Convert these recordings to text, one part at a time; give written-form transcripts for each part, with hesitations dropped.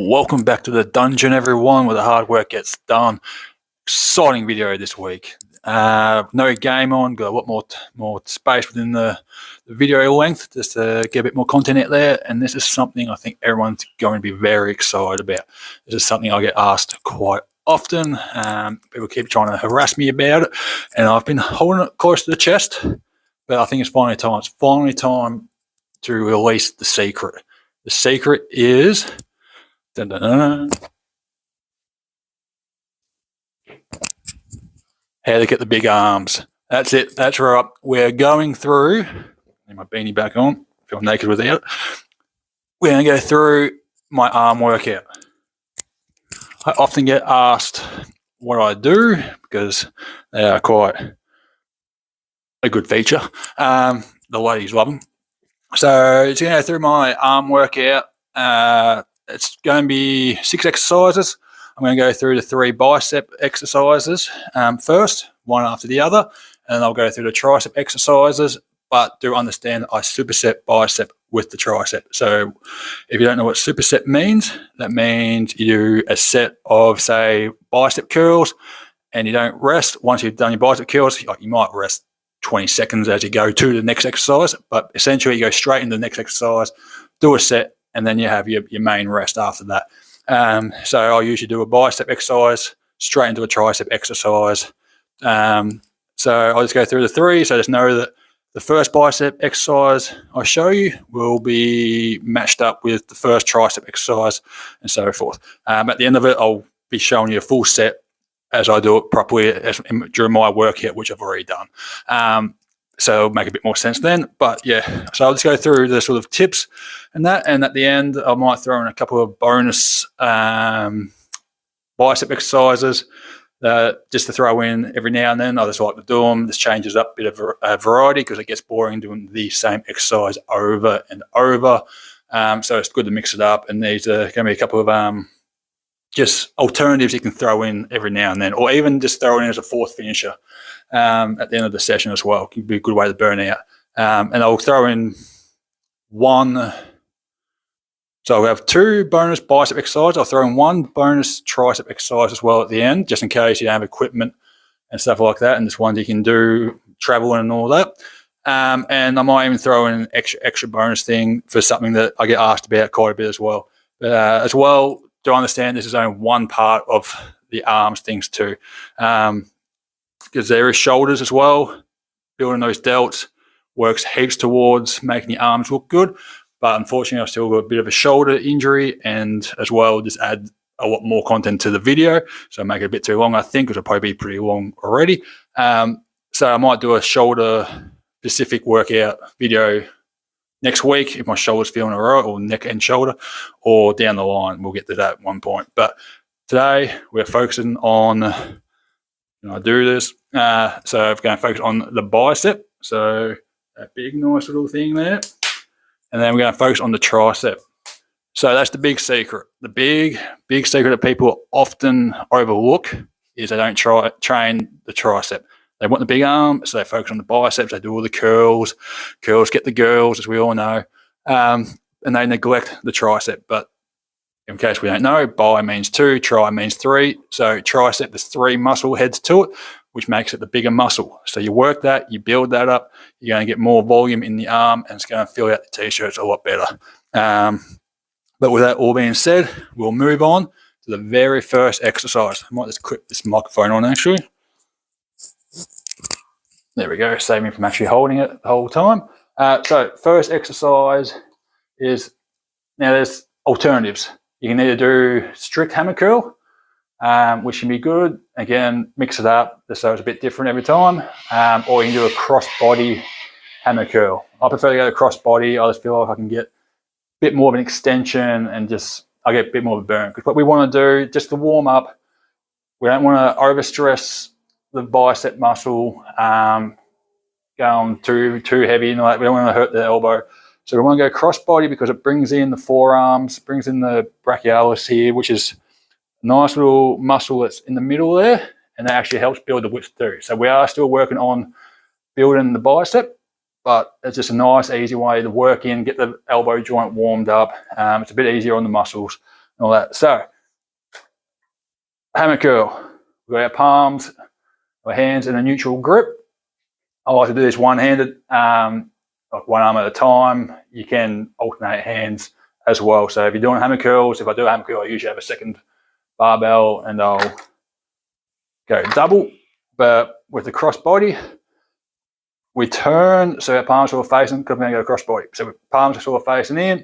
Welcome back to the dungeon, everyone, where the hard work gets done. Exciting video this week. No game on, got a lot more space within the video length just to get a bit more content out there. And this is something I think everyone's going to be very excited about. This is something I get asked quite often. People keep trying to harass me about it, and I've been holding it close to the chest. But I think it's finally time. It's finally time to release the secret. The secret is how to get the big arms. That's it. That's right. We're going through. Get my beanie back on. Feel naked without it. We're going to go through my arm workout. I often get asked what I do because they are quite a good feature. The ladies love them. So it's going to go through my arm workout. It's going to be 6 exercises. I'm going to go through the 3 bicep exercises first, one after the other, and then I'll go through the tricep exercises, but do understand I superset bicep with the tricep. So if you don't know what superset means, that means you do a set of, say, bicep curls, and you don't rest. Once you've done your bicep curls, you might rest 20 seconds as you go to the next exercise, but essentially you go straight into the next exercise, do a set, and then you have your main rest after that. So I'll usually do a bicep exercise, straight into a tricep exercise. So I'll just go through the 3. So just know that the first bicep exercise I show you will be matched up with the first tricep exercise and so forth. At the end of it, I'll be showing you a full set as I do it properly during my workout, which I've already done. So it'll make a bit more sense then. But yeah, so I'll just go through the sort of tips and that. And at the end, I might throw in a couple of bonus bicep exercises just to throw in every now and then. I just like to do them. This changes up a bit of a variety because it gets boring doing the same exercise over and over. So it's good to mix it up. And these are going to be a couple of just alternatives you can throw in every now and then, or even just throw it in as a fourth finisher at the end of the session as well. It can be a good way to burn out. And I'll throw in one. So I'll have 2 bonus bicep exercises. I'll throw in 1 bonus tricep exercise as well at the end, just in case you don't have equipment and stuff like that. And this one you can do traveling and all that. And I might even throw in an extra bonus thing for something that I get asked about quite a bit as well. As well, do understand this is only one part of the arms things too, because there is shoulders as well. Building those delts works heaps towards making the arms look good, but unfortunately I've still got a bit of a shoulder injury, and as well just add a lot more content to the video, so make it a bit too long I think, because it'll probably be pretty long already. So I might do a shoulder specific workout video next week if my shoulder's feeling all right, or neck and shoulder, or down the line. We'll get to that at one point. But today we're focusing on, I do this, so I'm going to focus on the bicep. So that big nice little thing there. And then we're going to focus on the tricep. So that's the big secret. The big secret that people often overlook is they don't train the tricep. They want the big arm, so they focus on the biceps. They do all the curls. Curls get the girls, as we all know. And they neglect the tricep. But in case we don't know, bi means 2, tri means 3. So tricep, there's 3 muscle heads to it, which makes it the bigger muscle. So you work that, you build that up, you're going to get more volume in the arm, and it's going to fill out the T-shirts a lot better. But with that all being said, we'll move on to the very first exercise. I might just clip this microphone on actually. There we go, save me from actually holding it the whole time. So first exercise is, now there's alternatives. You can either do strict hammer curl, which can be good. Again, mix it up so it's a bit different every time. Or you can do a cross body hammer curl. I prefer to go to cross body. I just feel like I can get a bit more of an extension and I get a bit more of a burn. Because what we want to do, just to warm up, we don't want to overstress the bicep muscle, going too heavy, and we don't want to hurt the elbow. So we want to go cross body because it brings in the forearms, brings in the brachialis here, which is a nice little muscle that's in the middle there, and that actually helps build the width too. So we are still working on building the bicep, but it's just a nice, easy way to work in, get the elbow joint warmed up. It's a bit easier on the muscles all that. So, hammer curl. We've got our palms, our hands in a neutral grip. I like to do this one-handed, like one arm at a time. You can alternate hands as well. So if you're doing hammer curls, if I do a hammer curl, I usually have a second barbell and I'll go double. But with the cross body, we turn so our palms are facing, because we're going to go cross body. So palms are sort of facing in.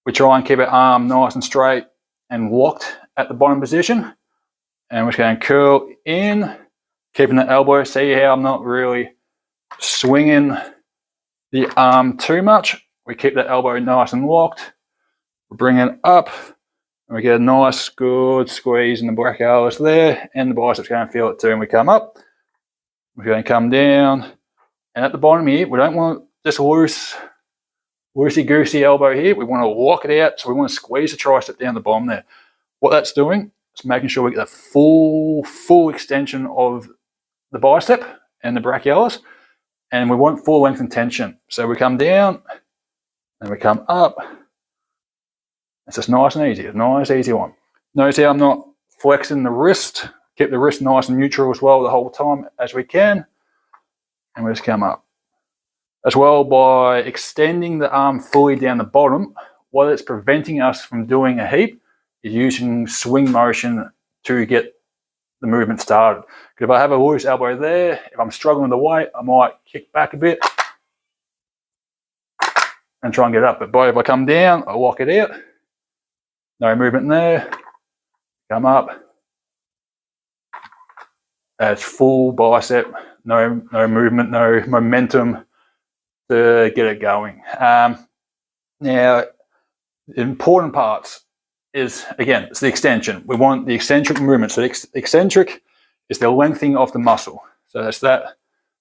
We try and keep our arm nice and straight and locked at the bottom position. And we're just going to curl in, keeping the elbow. See how I'm not really swinging the arm too much. We keep that elbow nice and locked. We bring it up, and we get a nice, good squeeze in the brachialis there, and the biceps going to feel it too. And we come up. We're going to come down, and at the bottom here, we don't want just loosey-goosey elbow here. We want to lock it out, so we want to squeeze the tricep down the bottom there. What that's doing is making sure we get the full extension of the bicep and the brachialis, and we want full length and tension. So we come down, and we come up. It's just nice and easy, a nice, easy one. Notice how I'm not flexing the wrist. Keep the wrist nice and neutral as well the whole time as we can. And we just come up. As well, by extending the arm fully down the bottom, what it's preventing us from doing a heap is using swing motion to get the movement started. Because if I have a loose elbow there, if I'm struggling with the weight, I might kick back a bit and try and get up. But if I come down, I lock it out. No movement there. Come up. That's full bicep. No movement, no momentum to get it going. Now, the important parts is, again, it's the extension. We want the eccentric movement. So the eccentric is the lengthening of the muscle. So that's the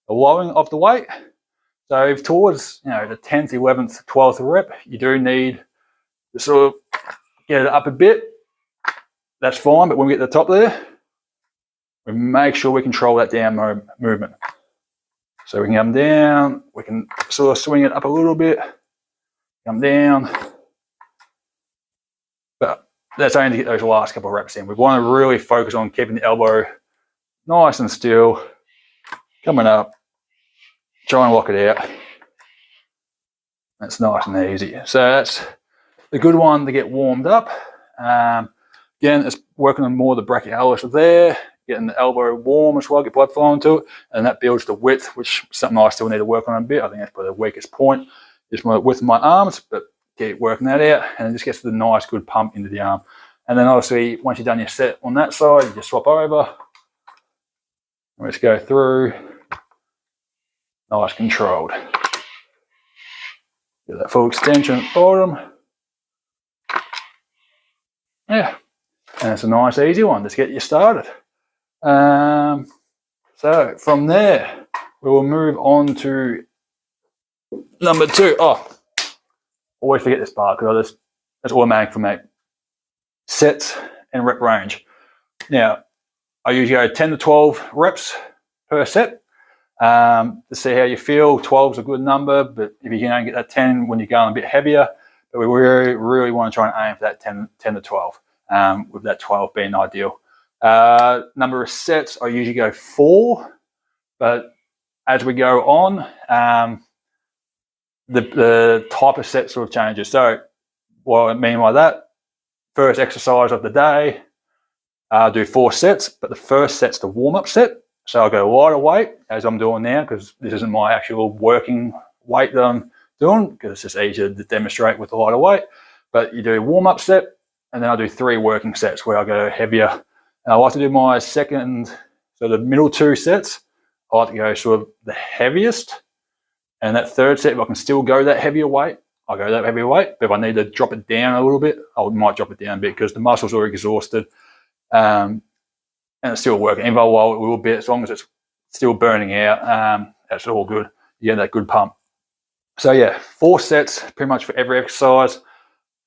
lowering of the weight. So if towards the 10th, 11th, 12th rep, you do need to sort of get it up a bit. That's fine, but when we get to the top there, we make sure we control that down movement. So we can come down, we can sort of swing it up a little bit, come down. But that's only to get those last couple of reps in. We want to really focus on keeping the elbow nice and still, coming up, try and lock it out. That's nice and easy. So that's a good one to get warmed up. Again, it's working on more of the brachialis there, getting the elbow warm as well, get blood flowing to it, and that builds the width, which is something I still need to work on a bit. I think that's probably the weakest point, is my width of my arms, but keep working that out, and it just gets the nice, good pump into the arm. And then obviously, once you've done your set on that side, you just swap over, and let's go through, nice controlled. Get that full extension at the bottom. Yeah, and it's a nice, easy one. Just get you started. So from there, we will move on to number 2. Oh, always forget this part because it's automatic for me. Sets and rep range. Now, I usually go 10 to 12 reps per set to see how you feel. 12 is a good number, but if you can only get that 10 when you're going a bit heavier, but we really, really want to try and aim for that 10 to 12, with that 12 being ideal. Number of sets, I usually go 4, but as we go on, the type of set sort of changes. So what I mean by that, first exercise of the day, I'll do 4 sets, but the first set's the warm-up set. So I'll go lighter weight, as I'm doing now, because this isn't my actual working weight that I'm doing, because it's just easier to demonstrate with the lighter weight. But you do warm-up set, and then I'll do 3 working sets where I go heavier. And I like to do my second, so the middle 2 sets, I like to go sort of the heaviest. And that third set, if I can still go that heavier weight, I'll go that heavier weight. But if I need to drop it down a little bit, I might drop it down a bit because the muscles are exhausted. And it's still working. If I roll it a little bit, as long as it's still burning out, that's all good. You get that good pump. So yeah, 4 sets pretty much for every exercise.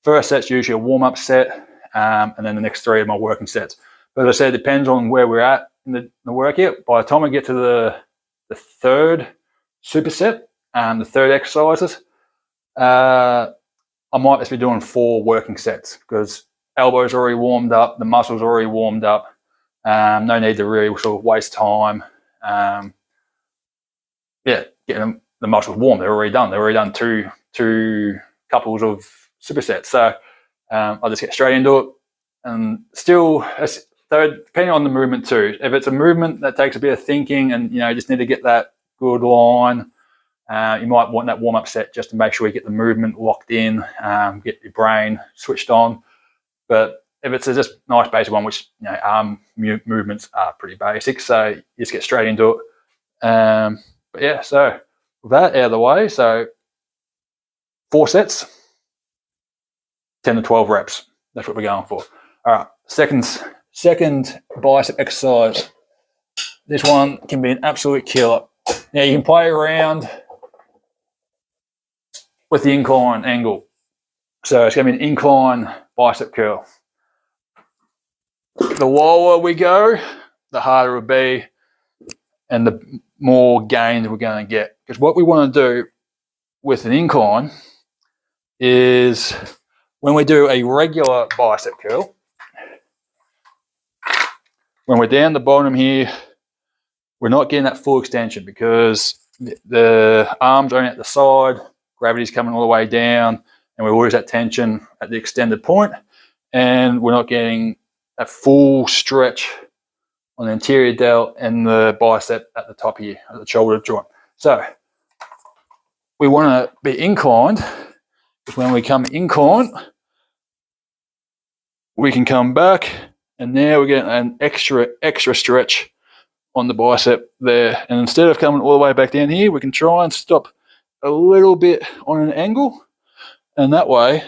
First set's usually a warm-up set, and then the next 3 are my working sets. But as I said, it depends on where we're at in the workout. By the time we get to the third superset, the third exercises, I might just be doing 4 working sets because elbow's already warmed up, the muscle's already warmed up. No need to really sort of waste time. Getting the muscles warm. They're already done. They've already done two couples of supersets. So I'll just get straight into it. And still, so depending on the movement too. If it's a movement that takes a bit of thinking and, just need to get that good line, you might want that warm-up set just to make sure you get the movement locked in, get your brain switched on. But if it's a just nice basic one, which arm movements are pretty basic, so you just get straight into it. But yeah, so with that out of the way, so 4 sets, 10 to 12 reps. That's what we're going for. All right, second bicep exercise. This one can be an absolute killer. Now you can play around with the incline angle. So it's going to be an incline bicep curl. The lower we go, the harder it'll be, and the more gains we're going to get. Because what we want to do with an incline is when we do a regular bicep curl, when we're down the bottom here, we're not getting that full extension because the arms are at the side, gravity's coming all the way down, and we lose that tension at the extended point, and we're not getting a full stretch on the anterior delt and the bicep at the top here, at the shoulder joint. So we want to be inclined. When we come incline, we can come back, and now we get an extra stretch on the bicep there. And instead of coming all the way back down here, we can try and stop a little bit on an angle, and that way,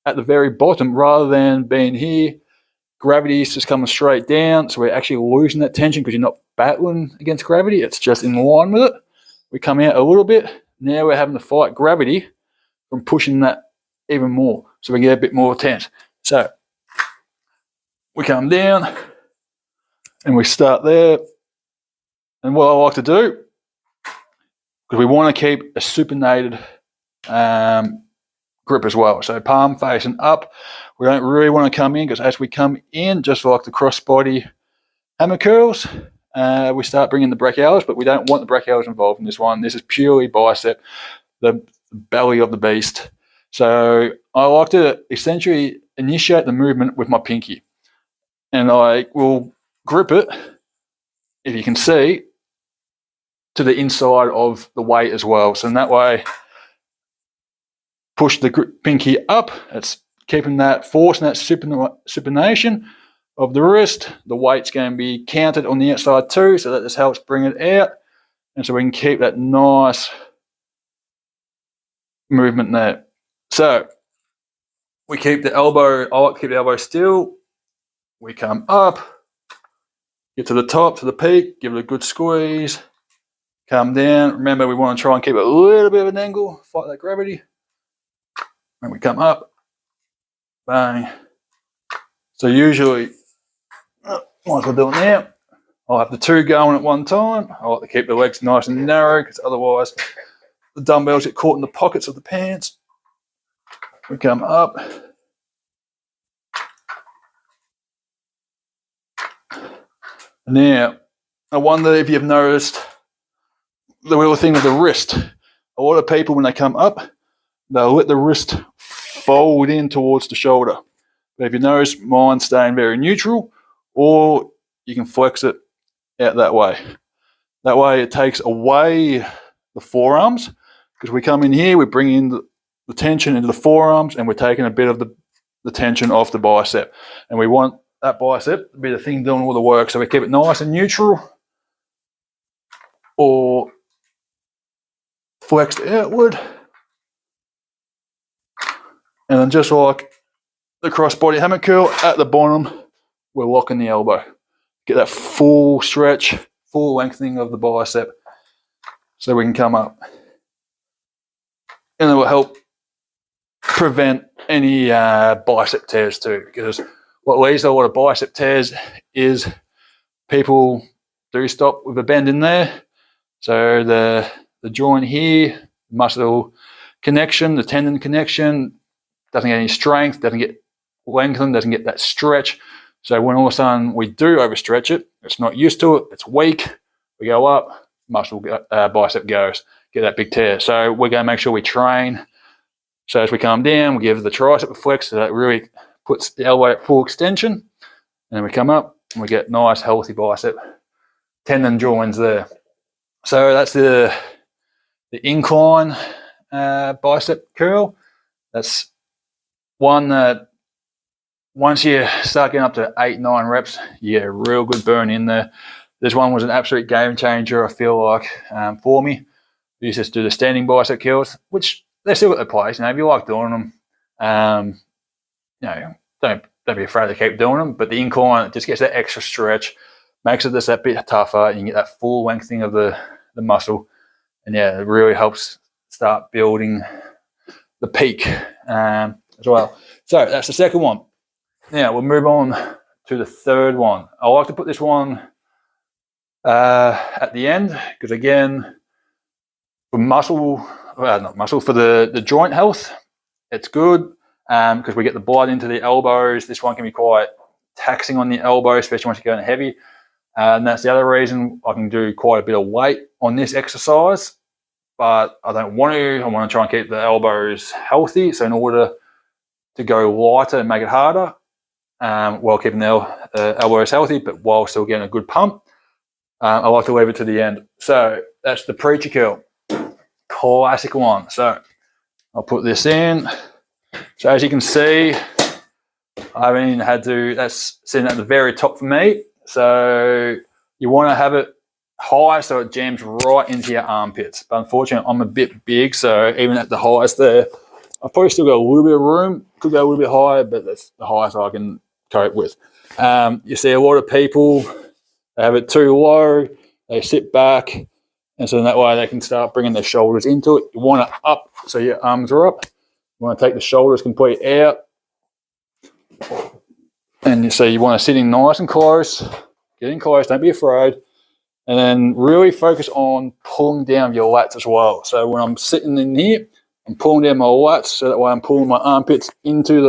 at the very bottom, rather than being here, gravity is just coming straight down, so we're actually losing that tension because you're not battling against gravity, it's just in line with it. We come out a little bit, now we're having to fight gravity from pushing that even more, so we get a bit more tense. So we come down and we start there, and what I like to do, because we want to keep a supinated grip as well, so palm facing up. We don't really want to come in, because as we come in, just like the crossbody hammer curls, we start bringing the brachialis, but we don't want the brachialis involved in this one. This is purely bicep, the belly of the beast. So I like to essentially initiate the movement with my pinky, and I will grip it, if you can see, to the inside of the weight as well. So in that way, push the pinky up. It's keeping that force and that supination of the wrist. The weight's going to be counted on the outside too, so that just helps bring it out. And so we can keep that nice movement there. So we keep the elbow, I like to keep the elbow still. We come up, get to the top, to the peak, give it a good squeeze, come down. Remember, we want to try and keep a little bit of an angle, fight that gravity. And we come up, bang. So usually, like we're doing now, I'll have the 2 going at one time. I like to keep the legs nice and narrow, because otherwise the dumbbells get caught in the pockets of the pants. We come up. Now, I wonder if you've noticed the little thing with the wrist. A lot of people, when they come up, they'll let the wrist fold in towards the shoulder. But if you notice, mine's staying very neutral, or you can flex it out that way. That way it takes away the forearms, because we come in here, we bring in the tension into the forearms, and we're taking a bit of the tension off the bicep. And we want that bicep to be the thing doing all the work, so we keep it nice and neutral, or flexed outward. And then just like the crossbody hammer curl, at the bottom, we're locking the elbow. Get that full stretch, full lengthening of the bicep, so we can come up. And it will help prevent any bicep tears too, because what leads to a lot of bicep tears is people do stop with a bend in there. So the joint here, muscle connection, the tendon connection, doesn't get any strength, doesn't get lengthen, doesn't get that stretch. So when all of a sudden we do overstretch it, it's not used to it, it's weak, we go up, muscle bicep goes, get that big tear. So we're going to make sure we train. So as we come down, we give the tricep a flex, so that really puts the elbow at full extension. And then we come up and we get nice, healthy bicep tendon joins there. So that's the incline bicep curl. That's one that once you start getting up to 8-9 reps, you get a real good burn in there. This one was an absolute game changer, I feel like, for me. We used to do the standing bicep curls, which they're still at the place. If you like doing them, don't be afraid to keep doing them. But the incline, it just gets that extra stretch, makes it just that bit tougher. You can get that full lengthening of the muscle. And yeah, it really helps start building the peak as well. So that's the second one. Now we'll move on to the third one. I like to put this one at the end because, again, for for the joint health, it's good because we get the blood into the elbows. This one can be quite taxing on the elbow, especially once you're going heavy. And that's the other reason I can do quite a bit of weight on this exercise, but I don't want to. I want to try and keep the elbows healthy. So in order to go lighter and make it harder, while keeping the elbows healthy, but while still getting a good pump, I like to leave it to the end. So that's the preacher curl, classic one. So I'll put this in. So as you can see, I haven't even had to, that's sitting at the very top for me. So you want to have it high so it jams right into your armpits. But unfortunately, I'm a bit big, so even at the highest there, I've probably still got a little bit of room. Could go a little bit higher, but that's the highest I can cope with. You see a lot of people, they have it too low, they sit back, and so that way they can start bringing their shoulders into it. You want it up so your arms are up. You want to take the shoulders completely out. And so you want to sit in nice and close, get in close, don't be afraid. And then really focus on pulling down your lats as well. So when I'm sitting in here, I'm pulling down my lats, so that way I'm pulling my armpits into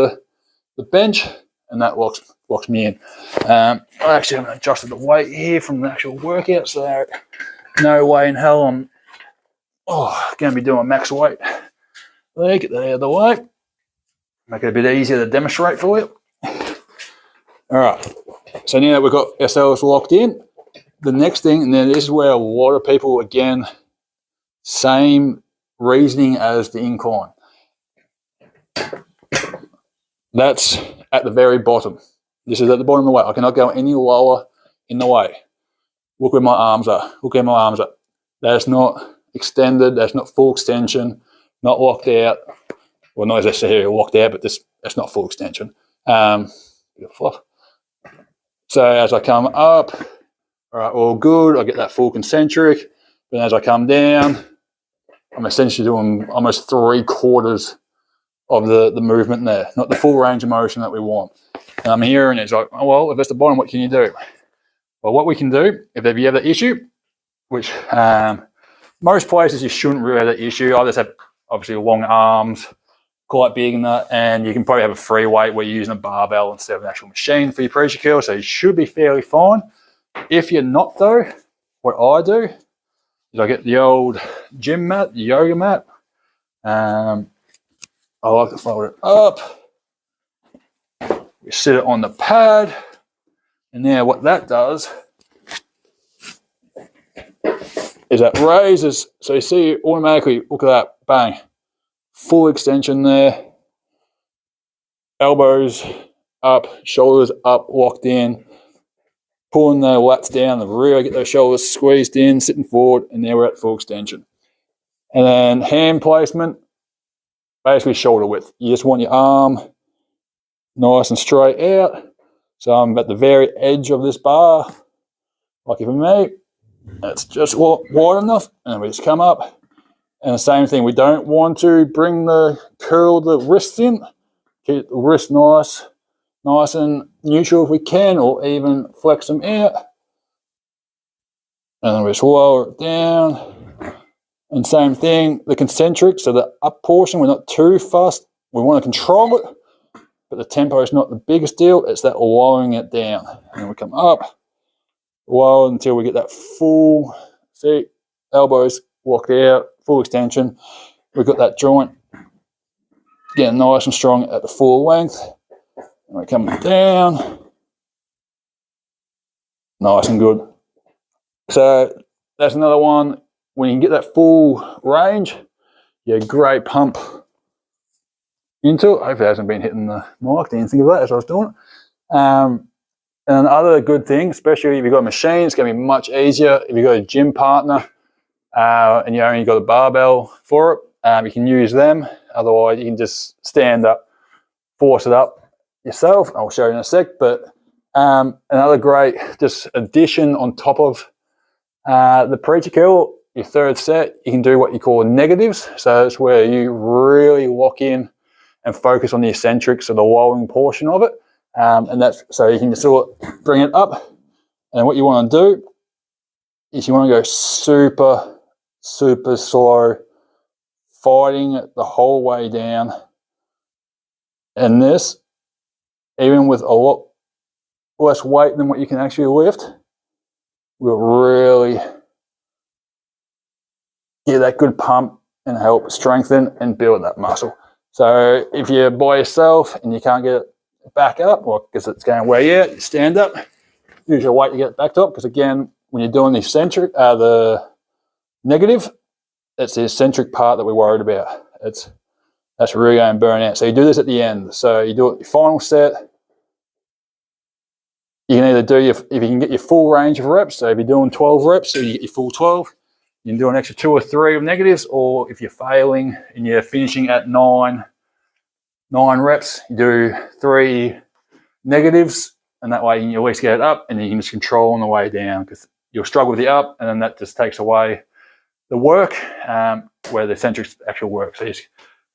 the bench, and that locks me in. I actually haven't adjusted the weight here from the actual workout, so no way in hell I'm going to be doing max weight. There, get that out of the way. Make it a bit easier to demonstrate for you. All right, so now that we've got ourselves locked in, the next thing, and then this is where a lot of people, again, same reasoning as the incline. That's at the very bottom. This is at the bottom of the weight. I cannot go any lower in the weight. Look where my arms are. Look where my arms are. That's not extended. That's not full extension. Not locked out. Well, not necessarily locked out, but that's not full extension. So as I come up, all right, all good. I get that full concentric. But as I come down, I'm essentially doing almost 3/4 of the movement there, not the full range of motion that we want. And I'm here and it's like, oh, well, if that's the bottom, what can you do? Well, what we can do, if you have that issue, which most places you shouldn't really have that issue. I just have obviously long arms, quite big in that, and you can probably have a free weight where you're using a barbell instead of an actual machine for your preacher curl, so you should be fairly fine. If you're not though, what I do is I get the old gym mat, the yoga mat. I like to fold it up. We sit it on the pad, and now what that does is that raises, so you see automatically, look at that, bang, full extension there, elbows up, shoulders up, locked in, pulling the lats down, the rear, get those shoulders squeezed in, sitting forward, and now we're at full extension. And then hand placement, basically shoulder width. You just want your arm nice and straight out. So I'm at the very edge of this bar, lucky for me. It's just wide enough, and then we just come up. And the same thing, we don't want to curl the wrists in. Keep the wrist nice and neutral if we can, or even flex them out. And then we just lower it down. And same thing, the concentric, so the up portion, we're not too fast. We want to control it. but the tempo is not the biggest deal. It's that lowering it down. And then we come up, low until we get that full, see, elbows walk out, full extension. We've got that joint getting nice and strong at the full length. And we're coming down, nice and good. So that's another one. When you can get that full range, you get a great pump into it. Hopefully it hasn't been hitting the mic. Didn't think of that as I was doing it. And another good thing, especially if you've got a machine, it's going to be much easier. If you've got a gym partner and you only got a barbell for it, you can use them. Otherwise, you can just stand up, force it up yourself. I'll show you in a sec. But another great just addition on top of the preacher curl, your third set, you can do what you call negatives. So it's where you really lock in and focus on the eccentrics or the lowering portion of it. And that's so you can just sort of bring it up. And what you want to do is you want to go super, super slow, fighting it the whole way down. And this, even with a lot less weight than what you can actually lift, will really get that good pump and help strengthen and build that muscle. So if you're by yourself and you can't get it back up, or because it's going to wear you out, you stand up, use your weight to get it back up. Because again, when you're doing the eccentric, the negative, it's the eccentric part that we're worried about. That's really going to burn out. So you do this at the end. So you do it your final set. You can either do if you can get your full range of reps. So if you're doing 12 reps, so you get your full 12. You can do an extra 2 or 3 of negatives, or if you're failing and you're finishing at 9 reps, you do 3 negatives, and that way you can at least get it up, and you can just control on the way down, because you'll struggle with the up, and then that just takes away the work where the eccentrics actually work. So you just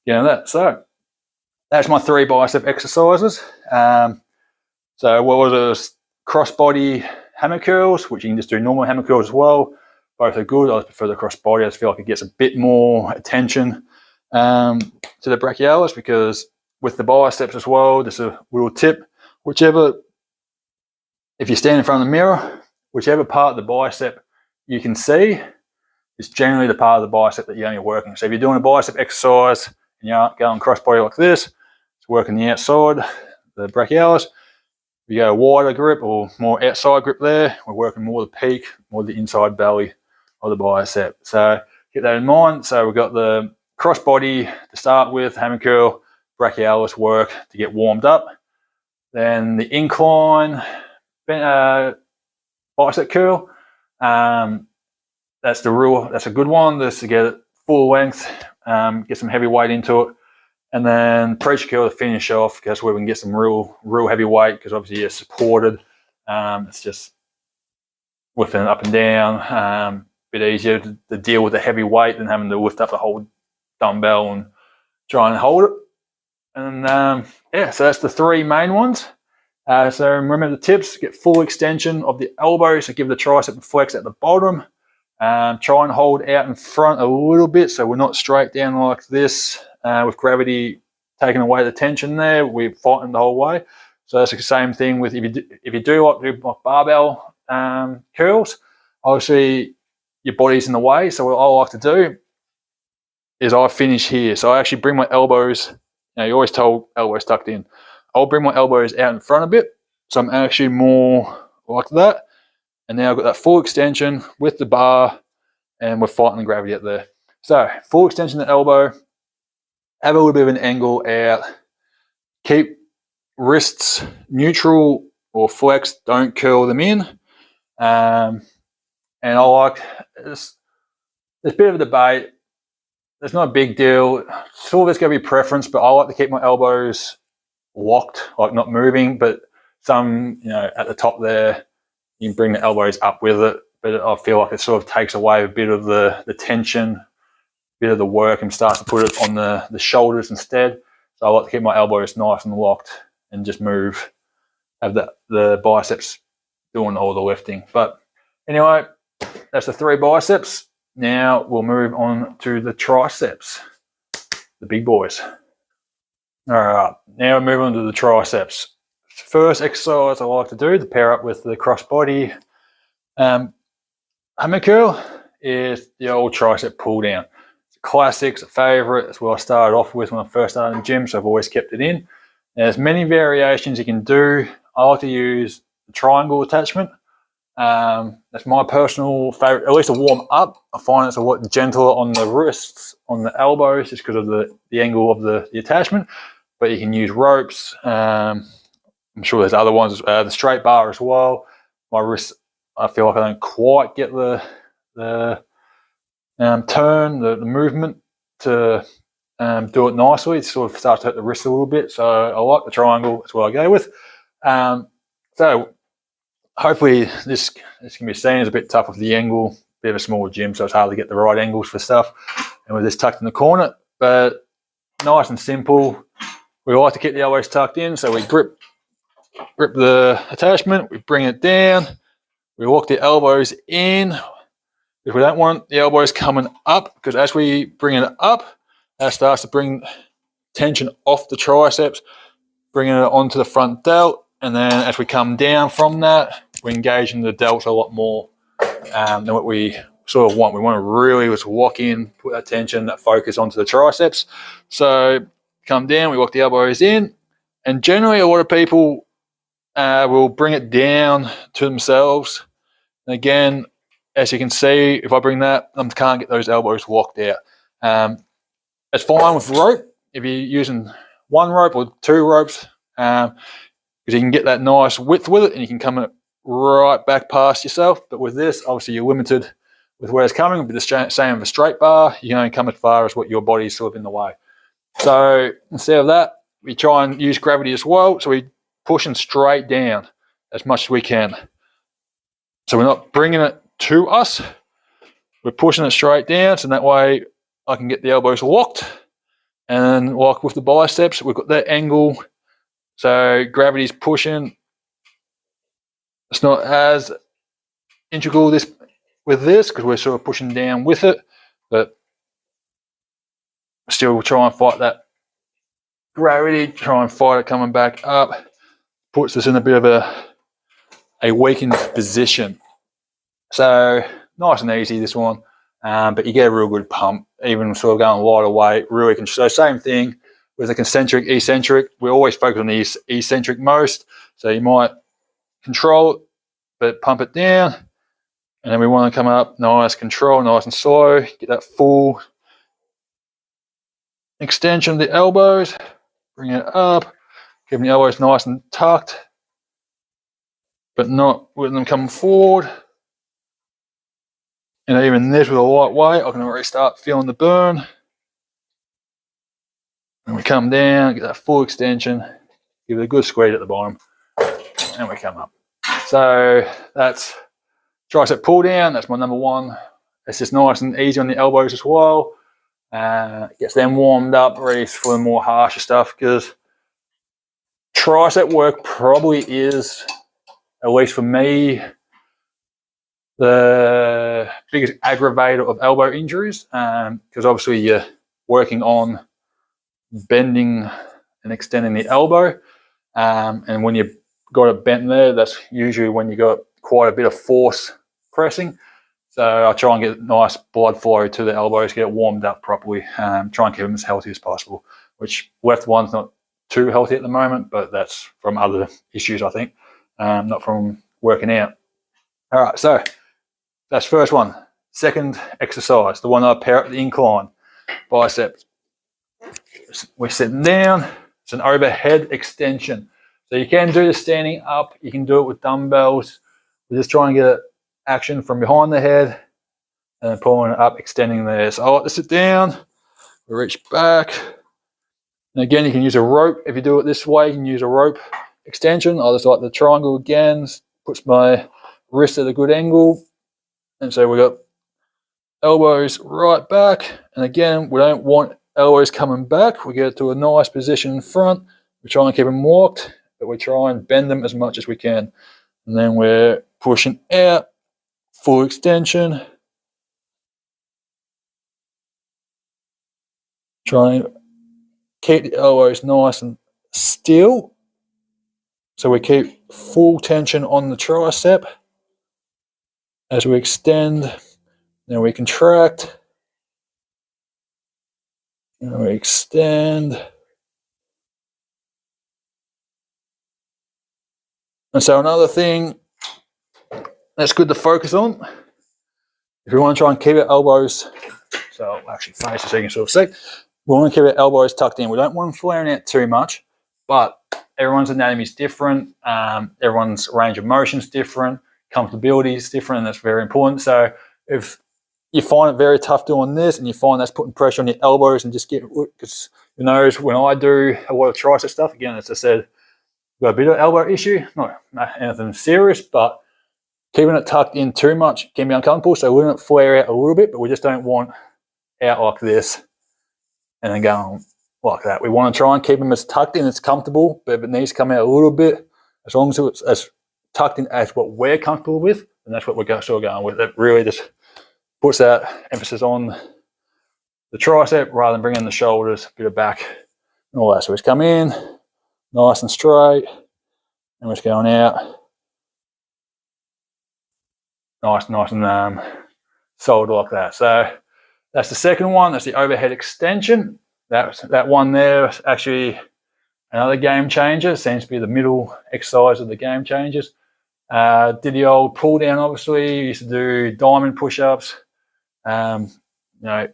get on that. So that's my 3 bicep exercises. So what was it? Crossbody hammer curls, which you can just do normal hammer curls as well. Both are good. I just prefer the crossbody. I just feel like it gets a bit more attention to the brachialis, because with the biceps as well, just a little tip, if you stand in front of the mirror, whichever part of the bicep you can see is generally the part of the bicep that you're only working. So if you're doing a bicep exercise and you're going crossbody like this, it's working the outside, the brachialis. If you go a wider grip or more outside grip there, we're working more the peak, more the inside belly of the bicep. So keep that in mind. So we've got the crossbody to start with, hammer curl, brachialis work to get warmed up. Then the incline bicep curl. That's a good one, just to get it full length, get some heavy weight into it. And then preacher curl to finish off, because where we can get some real heavy weight, because obviously you're supported. It's just lifting it up and down. A bit easier to deal with the heavy weight than having to lift up the whole dumbbell and try and hold it. And so that's the 3 main ones. So remember the tips: get full extension of the elbow, so give the tricep a flex at the bottom. Try and hold out in front a little bit, so we're not straight down like this. With gravity taking away the tension there, we're fighting the whole way. So that's the same thing with if you do like to do barbell curls. Obviously, your body's in the way. So what I like to do is I finish here. So I actually bring my elbows. You're always told elbows tucked in. I'll bring my elbows out in front a bit, so I'm actually more like that. And now I've got that full extension with the bar, and we're fighting the gravity out there. So full extension of the elbow. Have a little bit of an angle out. Keep wrists neutral or flex. Don't curl them in. And I like this. There's a bit of a debate. It's not a big deal. Sort of it's going to be preference, but I like to keep my elbows locked, like not moving. But some, at the top there, you can bring the elbows up with it. But I feel like it sort of takes away a bit of the tension, bit of the work, and starts to put it on the shoulders instead. So I like to keep my elbows nice and locked and just move, have the biceps doing all the lifting. But anyway, that's the 3 biceps. Now we'll move on to the triceps, the big boys. All right, now we're moving on to the triceps. First exercise I like to do to pair up with the crossbody hammer curl is the old tricep pull down. It's a classic, it's a favourite. It's what I started off with when I first started in the gym, so I've always kept it in. There's many variations you can do. I like to use the triangle attachment. That's my personal favourite, at least to warm up. I find it's a lot gentler on the wrists, on the elbows, just because of the angle of the attachment. But you can use ropes. I'm sure there's other ones, the straight bar as well. My wrists, I feel like I don't quite get the turn, the movement to do it nicely. It sort of starts to hurt the wrist a little bit. So I like the triangle. That's what I go with. So hopefully this can be seen as a bit tough with the angle. Bit of a small gym, so it's hard to get the right angles for stuff. And with this tucked in the corner, but nice and simple. We like to keep the elbows tucked in, so we grip the attachment, we bring it down, we walk the elbows in. If we don't want the elbows coming up, because as we bring it up, that starts to bring tension off the triceps, bringing it onto the front delt, and then as we come down from that, we engage in the delts a lot more than what we sort of want. We want to really just walk in, put that tension, that focus onto the triceps. So come down, we walk the elbows in, and generally a lot of people will bring it down to themselves. And again, as you can see, if I bring that, I can't get those elbows locked out. It's fine with rope if you're using one rope or two ropes, because you can get that nice width with it and you can come right back past yourself. But with this, obviously you're limited with where it's coming. It'll be the same with a straight bar. You can only come as far as what your body's sort of in the way. So instead of that, we try and use gravity as well. So we're pushing straight down as much as we can. So we're not bringing it to us. We're pushing it straight down, so that way I can get the elbows locked. And like with the biceps, we've got that angle. So gravity's pushing. It's not as integral with this because we're sort of pushing down with it, but still try and fight that gravity, try and fight it coming back up. Puts us in a bit of a weakened position. So nice and easy, this one. But you get a real good pump, even sort of going lighter weight, really can. So same thing with the concentric, eccentric. We always focus on the eccentric most. So you might control it, but pump it down. And then we want to come up, nice control, nice and slow. Get that full extension of the elbows. Bring it up. Keeping the elbows nice and tucked, but not with them coming forward. And even this with a light weight, I can already start feeling the burn. And we come down, get that full extension, give it a good squeeze at the bottom, and we come up. So that's tricep pull down. That's my number one. It's just nice and easy on the elbows as well. Gets them warmed up, ready for the more harsher stuff, because tricep work probably is, at least for me, the biggest aggravator of elbow injuries, because obviously you're working on bending and extending the elbow, and when you've got it bent there, that's usually when you got quite a bit of force pressing. So I try and get nice blood flow to the elbows, get it warmed up properly, try and keep them as healthy as possible, which left one's not too healthy at the moment, but that's from other issues, I think, not from working out. All right, so that's first one. Second exercise, the one I pair up the incline, biceps. We're sitting down. It's an overhead extension. So you can do this standing up. You can do it with dumbbells. We're just trying to get action from behind the head and then pulling it up, extending there. So I like to sit down, reach back. And again, you can use a rope. If you do it this way, you can use a rope extension. I just like the triangle again. Puts my wrist at a good angle. And so we got elbows right back. And again, we don't want elbows coming back. We get to a nice position in front. We try and keep them walked, but we try and bend them as much as we can. And then we're pushing out, full extension. Trying keep the elbows nice and still. So we keep full tension on the tricep. As we extend, then we contract. And we extend. And so another thing that's good to focus on, if we want to try and keep our elbows, so I'll actually face it so you can sort of see, we want to keep our elbows tucked in. We don't want them flaring out too much, but everyone's anatomy is different. Everyone's range of motion is different. Comfortability is different, and that's very important. So if you find it very tough doing this and you find that's putting pressure on your elbows and just get, because you know, when I do a lot of tricep stuff, again, as I said, got a bit of elbow issue, not anything serious, but keeping it tucked in too much can be uncomfortable. So we want it flare out a little bit, but we just don't want out like this and then going like that. We want to try and keep them as tucked in as comfortable, but if it needs to come out a little bit, as long as it's as tucked in as what we're comfortable with, and that's what we're sort of going with. It really just puts that emphasis on the tricep rather than bringing the shoulders, a bit of back, and all that. So we just come in, nice and straight, and we're just going out, nice and solid like that. So that's the second one. That's the overhead extension. That one there is actually another game changer. It seems to be the middle exercise of the game changers. Did the old pull down, obviously. Used to do diamond push-ups, you know,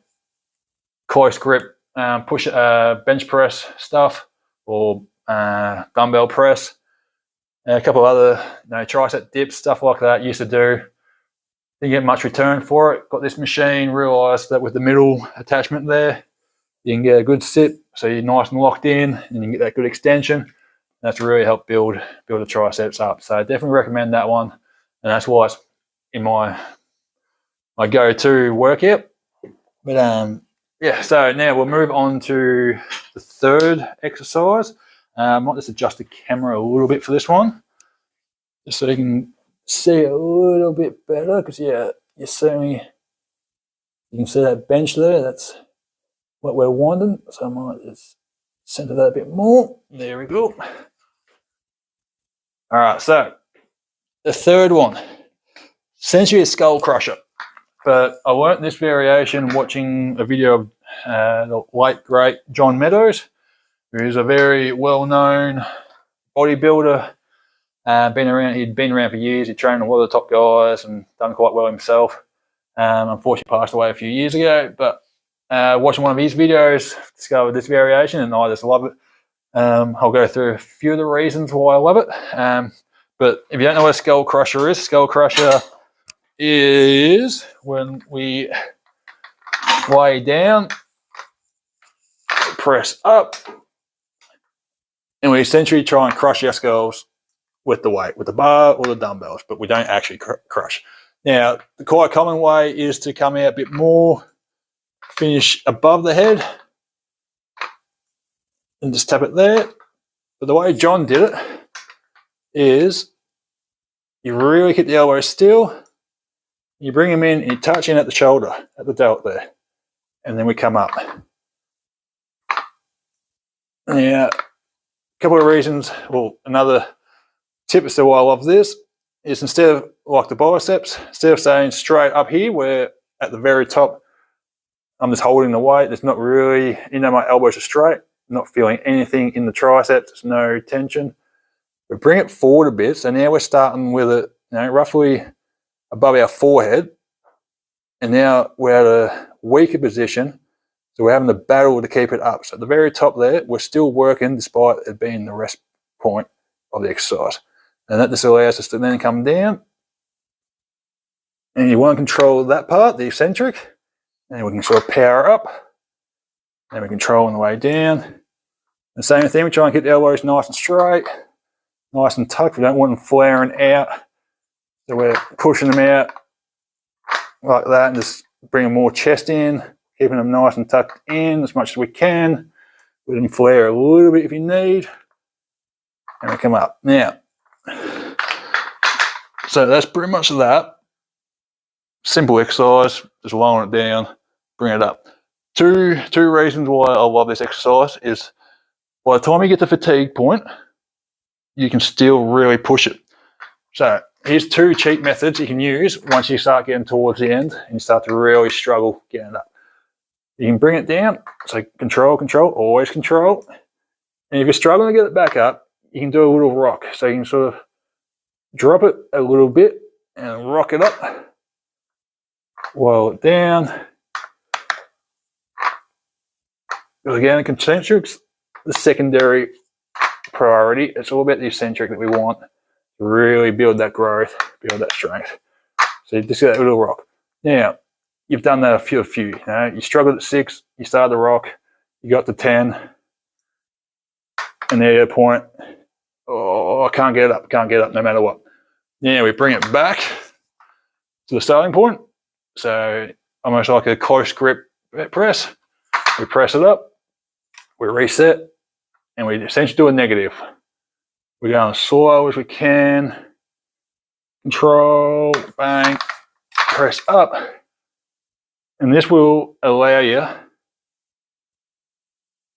close grip bench press stuff, or dumbbell press. And a couple of other, you know, tricep dips, stuff like that. Used to do. Didn't get much return for it. Got this machine, realised that with the middle attachment there, you can get a good sit, so you're nice and locked in, and you can get that good extension. That's really helped build the triceps up. So I definitely recommend that one, and that's why it's in my go-to workout. But yeah, so now we'll move on to the third exercise. I might just adjust the camera a little bit for this one, just so you can see a little bit better, because yeah, you can see that bench there. That's what we're winding. So I might just center that a bit more. There we go. All right, so the third one, essentially a skull crusher. But I learnt this variation watching a video of the late great John Meadows, who's a very well-known bodybuilder. He'd been around for years. He trained a lot of the top guys and done quite well himself. Unfortunately passed away a few years ago, but watching one of his videos, discovered this variation, and I just love it. I'll go through a few of the reasons why I love it. But if you don't know what a skull crusher is when we lay down, press up, and we essentially try and crush our skulls with the weight, with the bar or the dumbbells, but we don't actually crush. Now, the quite common way is to come out a bit more, finish above the head, and just tap it there. But the way John did it is you really keep the elbow still, you bring them in, and you touch in at the shoulder, at the delt there, and then we come up. Now, a couple of reasons, well, another tip as to why I love this is, instead of like the biceps, instead of staying straight up here, where at the very top I'm just holding the weight, there's not really, you know, my elbows are straight, I'm not feeling anything in the triceps, there's no tension. We bring it forward a bit, so now we're starting with it, you know, roughly above our forehead, and now we're at a weaker position, so we're having to battle to keep it up. So at the very top there, we're still working despite it being the rest point of the exercise. And that just allows us to then come down, and you want to control that part, the eccentric, and we can sort of power up, and we control on the way down. The same thing, we try and keep the elbows nice and straight, nice and tucked. We don't want them flaring out, so we're pushing them out like that, and just bringing more chest in, keeping them nice and tucked in as much as we can. Let them flare a little bit if you need, and we come up. Now, so that's pretty much that. Simple exercise, just lowering it down, bring it up. Two reasons why I love this exercise is by the time you get to fatigue point, you can still really push it. So here's 2 cheat methods you can use once you start getting towards the end and you start to really struggle getting up. You can bring it down, so control, control, always control. And if you're struggling to get it back up, you can do a little rock. So you can sort of drop it a little bit and rock it up, while it down. Because again, the concentrics, the secondary priority. It's all about the eccentric that we want to really build that growth, build that strength. So you just get that little rock. Now, you've done that a few. You know, you struggled at 6, you started the rock, you got to 10, and there at a point, oh, I can't get up no matter what. Now we bring it back to the starting point. So almost like a close grip press. We press it up, we reset, and we essentially do a negative. We go as slow as we can. Control, bang, press up. And this will allow you,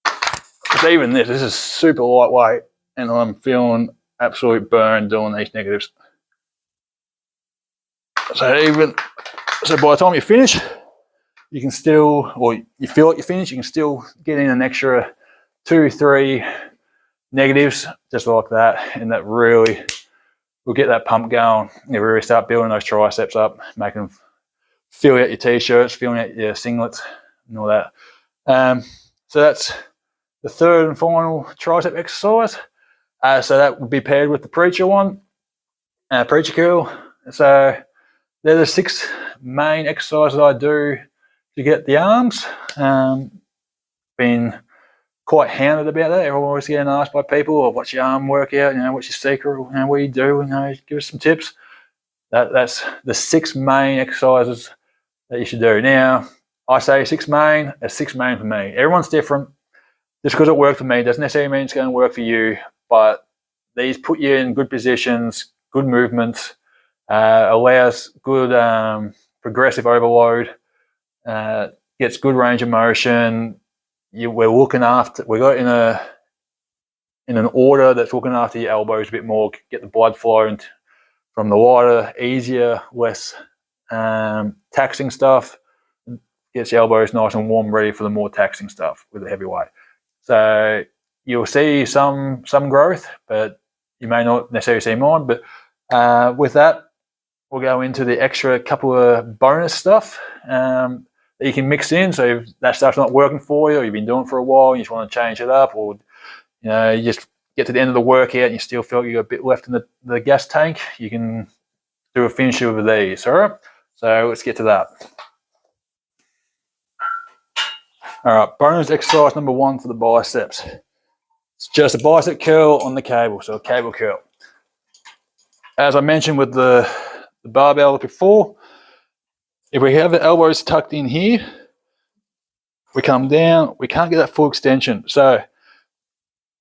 because even this is super lightweight, and I'm feeling absolute burn doing these negatives. So by the time you finish, you can still, or you feel like you finish, you can still get in an extra 2, 3 negatives, just like that, and that really will get that pump going. You really start building those triceps up, making them fill out your t-shirts, filling out your singlets, and all that. So that's the 3rd and final tricep exercise. So that would be paired with the preacher one, preacher curl. So they're the 6 main exercises I do to get the arms. Been quite hounded about that. Everyone always getting asked by people, "Oh, what's your arm workout? You know, what's your secret? You know, what do you do? You know, give us some tips." That's the 6 main exercises that you should do. Now, I say 6 main. It's 6 main for me. Everyone's different. Just because it worked for me doesn't necessarily mean it's going to work for you. But these put you in good positions, good movements, allows good progressive overload, gets good range of motion. We're looking after. We got in an order that's looking after your elbows a bit more. Get the blood flow from the lighter, easier, less taxing stuff. Gets your elbows nice and warm, ready for the more taxing stuff with the heavy weight. So you'll see some growth, but you may not necessarily see mine. But with that, we'll go into the extra couple of bonus stuff that you can mix in. So if that stuff's not working for you, or you've been doing it for a while, and you just want to change it up, or you just get to the end of the workout and you still feel you got a bit left in the gas tank, you can do a finisher with these. All right. So let's get to that. All right, bonus exercise number 1 for the biceps. It's just a bicep curl on the cable, so a cable curl. As I mentioned with the barbell before, if we have the elbows tucked in here, we come down, we can't get that full extension. So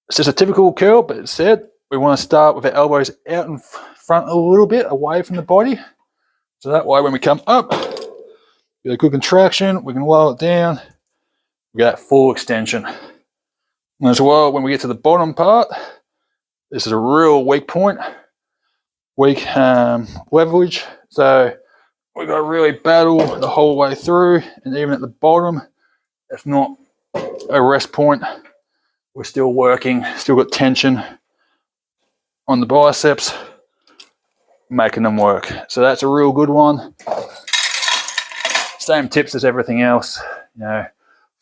it's just a typical curl, but it said we want to start with the elbows out in front a little bit, away from the body. So that way when we come up, get a good contraction, we can lower it down, we get that full extension. And as well, when we get to the bottom part, this is a real weak point, weak leverage. So we've got to really battle the whole way through, and even at the bottom, it's not a rest point. We're still working, still got tension on the biceps, making them work. So that's a real good one. Same tips as everything else. You know,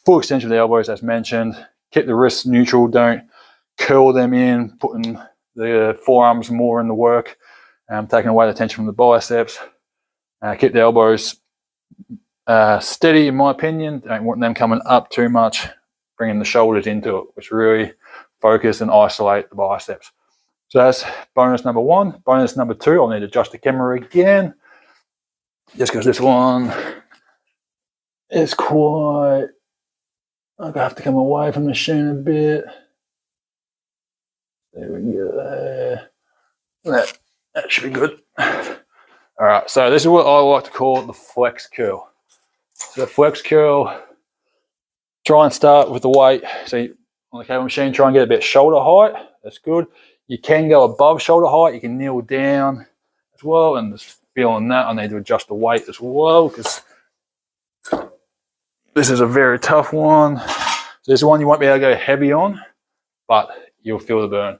full extension of the elbows as mentioned. Keep the wrists neutral. Don't curl them in, putting the forearms more in the work, taking away the tension from the biceps. Keep the elbows steady, in my opinion. Don't want them coming up too much, bringing the shoulders into it, which really focus and isolate the biceps. So that's bonus number 1. Bonus number 2, I'll need to adjust the camera again, just because this one is quite, I'm gonna have to come away from the machine a bit. There we go. That should be good. All right, so this is what I like to call the flex curl. So the flex curl, try and start with the weight. So on the cable machine. Try and get a bit shoulder height. That's good. You can go above shoulder height. You can kneel down as well. And just feeling that, I need to adjust the weight as well because this is a very tough one. So this is one you won't be able to go heavy on, but you'll feel the burn.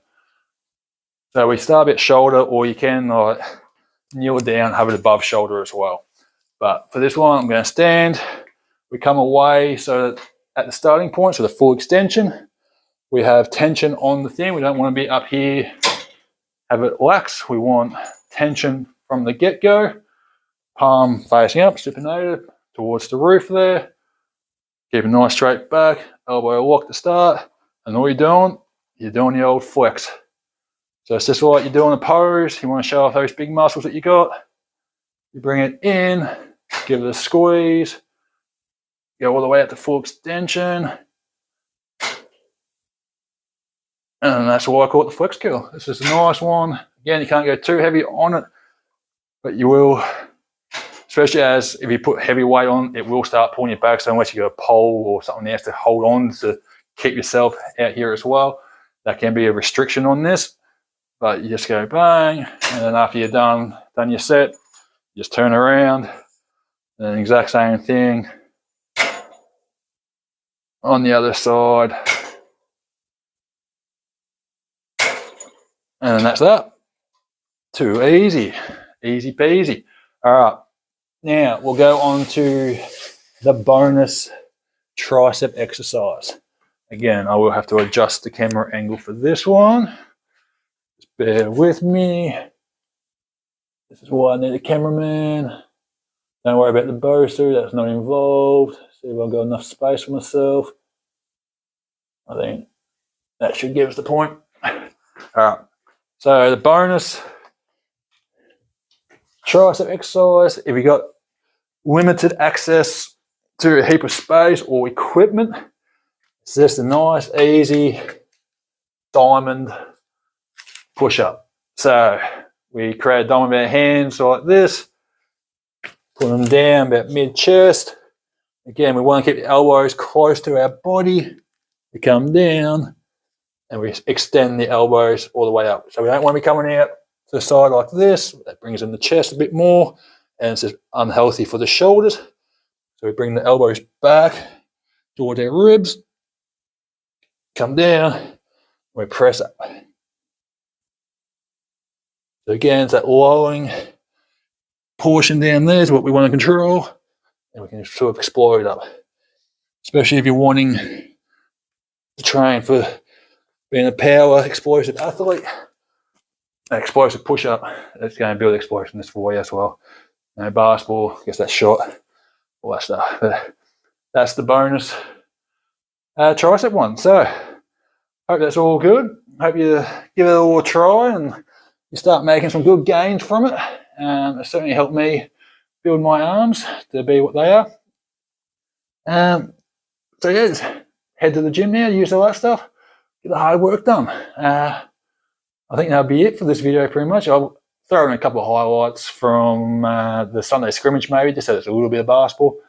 So we start a bit shoulder, or you can kneel down, have it above shoulder as well. But for this one, I'm going to stand. We come away so that at the starting point, so the full extension, we have tension on the thing. We don't want to be up here, have it lax. We want tension from the get-go. Palm facing up, supinated towards the roof there. Keep a nice straight back, elbow lock to start. And all you're doing the old flex. So it's just like you're doing a pose. You want to show off those big muscles that you got. You bring it in, give it a squeeze, go all the way out to full extension. And that's why I call it the flex curl. This is a nice one. Again, you can't go too heavy on it, but you will, especially as if you put heavy weight on, it will start pulling you back. So unless you got a pole or something else to hold on to keep yourself out here as well, that can be a restriction on this. But you just go bang, and then after you're done your set, just turn around, and the exact same thing on the other side. And that's that. Too easy. Easy peasy. All right. Now we'll go on to the bonus tricep exercise. Again, I will have to adjust the camera angle for this one. Just bear with me. This is why I need a cameraman. Don't worry about the booster, that's not involved. See if I've got enough space for myself. I think that should give us the point. All right. So the bonus tricep exercise, if you got limited access to a heap of space or equipment, it's just a nice, easy diamond push-up. So we create a diamond with our hands like this, put them down about mid-chest. Again, we want to keep the elbows close to our body. We come down and we extend the elbows all the way up. So we don't want to be coming out to the side like this. That brings in the chest a bit more, and it's just unhealthy for the shoulders. So we bring the elbows back towards our ribs, come down, we press up. So again, it's that lowering portion down there is what we want to control, and we can sort of explode up. Especially if you're wanting to train for being a power explosive athlete, an explosive push-up, it's going to build explosiveness for you as well. You know, basketball, gets that shot, all that stuff. But that's the bonus tricep one. So, hope that's all good. Hope you give it all a try and you start making some good gains from it. It certainly helped me build my arms to be what they are. So yeah, just head to the gym now, use all that stuff, get the hard work done. I think that'll be it for this video pretty much. I'll throw in a couple of highlights from the Sunday scrimmage maybe, just so it's a little bit of basketball.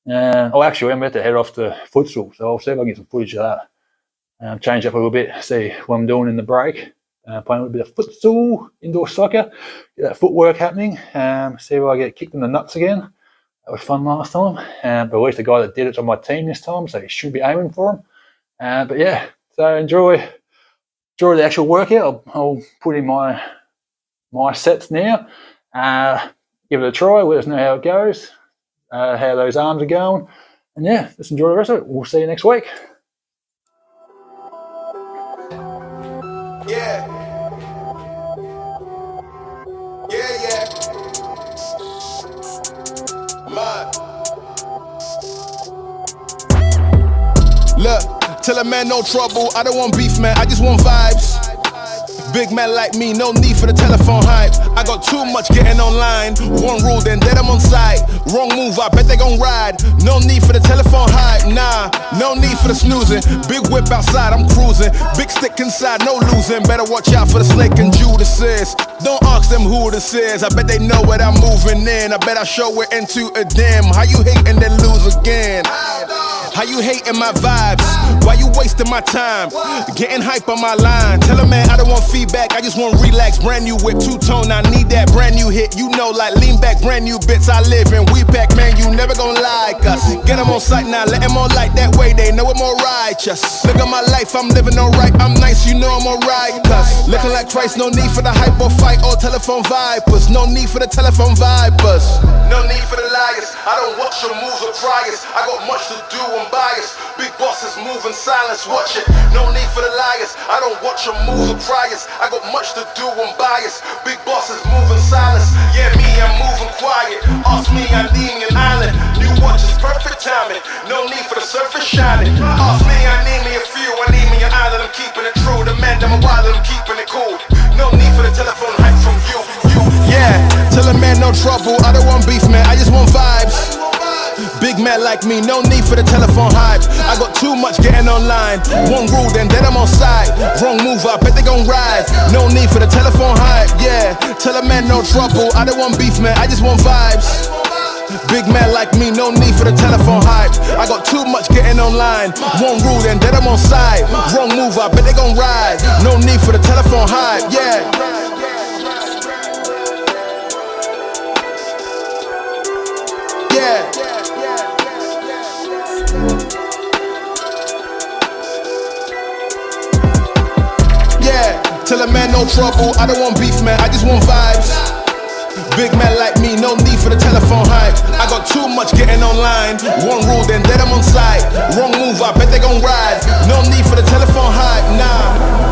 Actually, I'm about to head off to futsal, so I'll see if I can get some footage of that. Change up a little bit, see what I'm doing in the break. Playing a little bit of futsal, indoor soccer, get that footwork happening, see if I get kicked in the nuts again. That was fun last time, but at least the guy that did it's on my team this time, so he should be aiming for him. But yeah, so enjoy the actual workout. I'll put in my sets now. Give it a try, let us know how it goes, how those arms are going, and yeah, let's enjoy the rest of it. We'll see you next week. Look, tell a man no trouble, I don't want beef, man, I just want vibes. Big man like me, no need for the telephone hype. I got too much getting online. One rule, then I'm on site. Wrong move, I bet they gon' ride. No need for the telephone hype, nah. No need for the snoozing. Big whip outside, I'm cruising. Big stick inside, no losing. Better watch out for the snake and Judas. Don't ask them who this is. I bet they know what I'm moving in. I bet I show it into a dim. How you hate and then lose again? How you hating my vibes? Why you wasting my time? Getting hype on my line. Tell a man I don't want feedback, I just want relax. Brand new whip, two-tone, I need that brand new hit. You know, like lean back, brand new bits I live in. We pack, man, you never gonna like us. Get them on sight now, let them on like that way. They know I'm more righteous. Look at my life, I'm living alright. I'm nice, you know I'm alright. Cause looking like Christ, no need for the hype or fight or telephone vipers. No need for the telephone vipers. No need for the liars. I don't watch your moves or priors. I got much to do, I'm biased. Big bosses move in silence, watch it. No need for the liars. I don't watch your moves or priors. I got much to do, I'm biased. Big bosses move in silence. Yeah, me, I'm moving quiet. Ask me, I need me an island. New watch is perfect timing. No need for the surface shining. Ask me, I need me a few. I need me an island. I'm keeping it true. The man, I'm a wild, I'm keeping it cool. No need for the telephone hype from you. Yeah, tell a man no trouble. I don't want beef, man. I just want vibes. Big man like me, no need for the telephone hype. I got too much getting online. One rule, then I'm on side. Wrong move, I bet they gon' ride. No need for the telephone hype, yeah. Tell a man no trouble. I don't want beef, man. I just want vibes. Big man like me, no need for the telephone hype. I got too much getting online. One rule, then I'm on side. Wrong move, I bet they gon' ride. No need for the telephone hype, yeah. Yeah. Yeah, tell a man no trouble. I don't want beef, man. I just want vibes. Big man like me, no need for the telephone hype. I got too much getting online. One rule, then I'm on side. Wrong move, I bet they gon' ride. No need for the telephone hype, nah.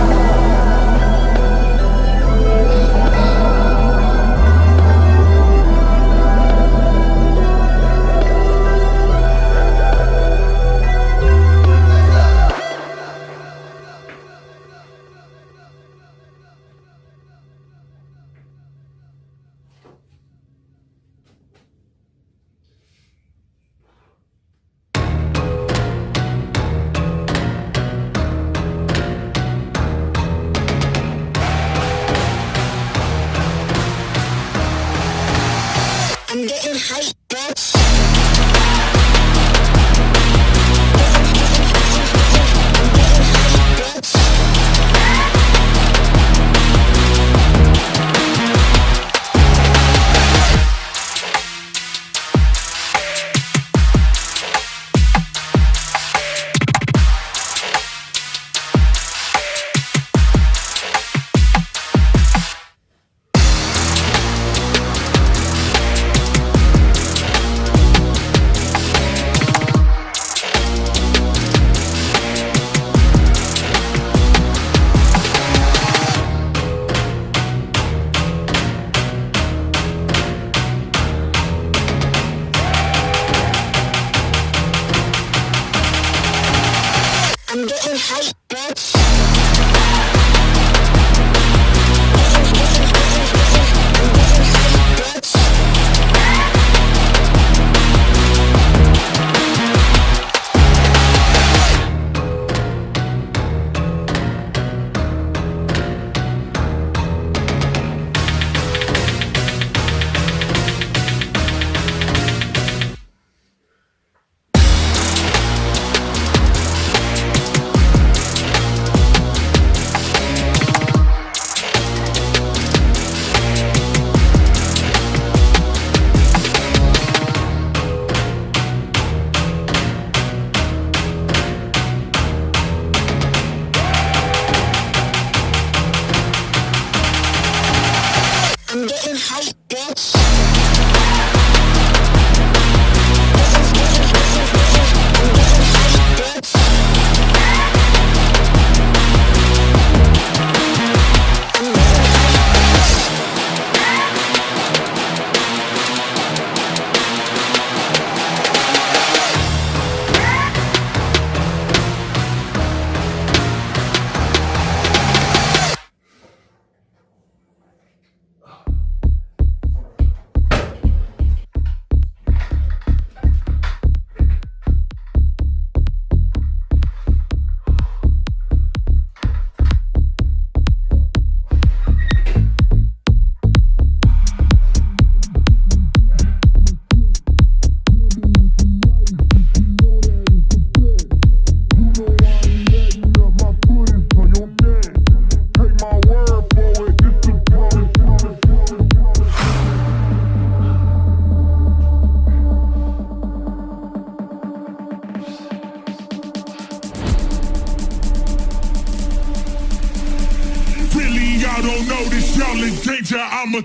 y'all don't know this, y'all in danger, I'm a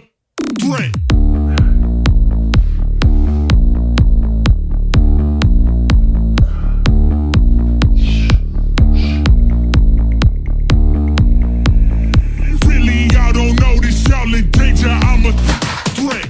threat. Really, y'all don't know this, y'all in danger, I'm a threat.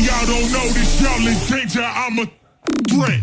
Y'all don't know this, y'all in danger, I'm a threat.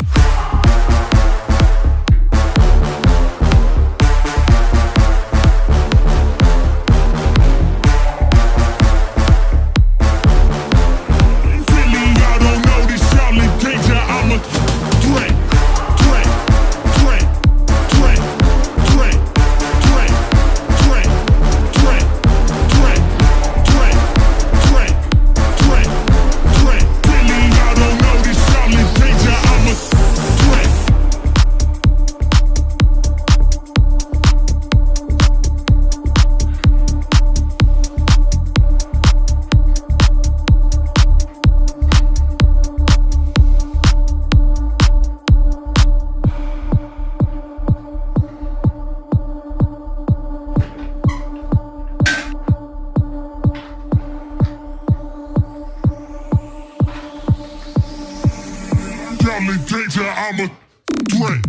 Y'all in danger, I'm a threat.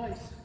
Nice.